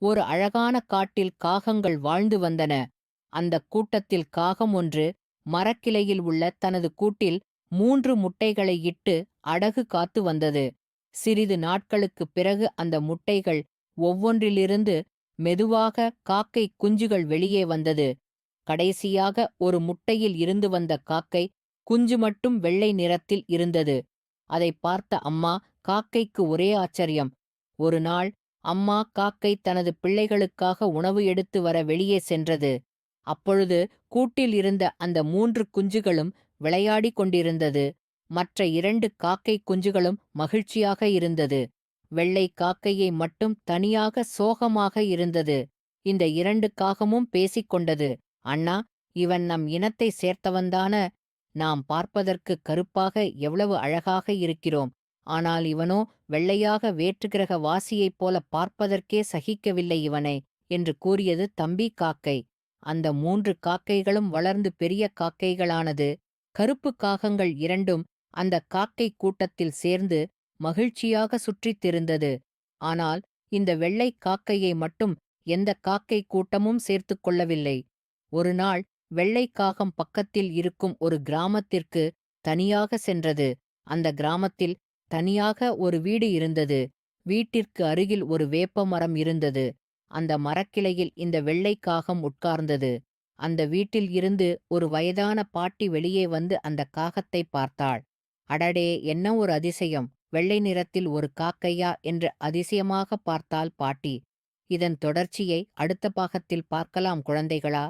ஒரு அழகான காட்டில் காகங்கள் வாழ்ந்து வந்தன. அந்தக் கூட்டத்தில் காகம் ஒன்று மரக்கிளையில் உள்ள தனது கூட்டில் 3 முட்டைகளை இட்டு அடகு காத்து வந்தது. சிறிது நாட்களுக்குப் பிறகு அந்த முட்டைகள் ஒவ்வொன்றிலிருந்து மெதுவாக காக்கை குஞ்சுகள் வெளியே வந்தது. கடைசியாக ஒரு முட்டையில் இருந்து வந்த காக்கை குஞ்சு மட்டும் வெள்ளை நிறத்தில் இருந்தது. அதைப் பார்த்த அம்மா காக்கைக்கு ஒரே ஆச்சரியம். ஒரு நாள் அம்மா காக்கை தனது பிள்ளைகளுக்காக உணவு எடுத்து வர வெளியே சென்றது. அப்பொழுது கூட்டில் இருந்த அந்த 3 குஞ்சுகளும் விளையாடிக் கொண்டிருந்தது. மற்ற 2 காக்கை குஞ்சுகளும் மகிழ்ச்சியாக இருந்தது. வெள்ளை காக்கையை மட்டும் தனியாக சோகமாக இருந்தது. இந்த 2 காகமும் பேசிக்கொண்டது. அண்ணா, இவன் நம் இனத்தை சேர்த்தவன்தான? நாம் பார்ப்பதற்கு கருப்பாக எவ்வளவு அழகாக இருக்கிறோம். ஆனால் இவனோ வெள்ளையாக வேற்றுக்கிரக வாசியைப் போல பார்ப்பதற்கே சகிக்கவில்லை இவனை, என்று கூறியது தம்பி காக்கை. அந்த 3 காக்கைகளும் வளர்ந்து பெரிய காக்கைகளானது. கருப்பு காகங்கள் 2ம் அந்த காக்கை கூட்டத்தில் சேர்ந்து மகிழ்ச்சியாக சுற்றித் திரிந்தது. ஆனால் இந்த வெள்ளை காக்கையை மட்டும் எந்த காக்கை கூட்டமும் சேர்த்துக் கொள்ளவில்லை. ஒரு நாள் வெள்ளை காகம் பக்கத்தில் இருக்கும் ஒரு கிராமத்திற்கு தனியாக சென்றது. அந்த கிராமத்தில் தனியாக ஒரு வீடு இருந்தது. வீட்டிற்கு அருகில் ஒரு வேப்ப மரம் இருந்தது. அந்த மரக்கிளையில் இந்த வெள்ளை காகம் உட்கார்ந்தது. அந்த வீட்டில் இருந்து ஒரு வயதான பாட்டி வெளியே வந்து அந்த காகத்தை பார்த்தாள். அடடே, என்ன ஒரு அதிசயம்! வெள்ளை நிறத்தில் ஒரு காக்கையா என்று அதிசயமாக பார்த்தாள் பாட்டி. இதன் தொடர்ச்சியை அடுத்த பாகத்தில் பார்க்கலாம் குழந்தைகளா.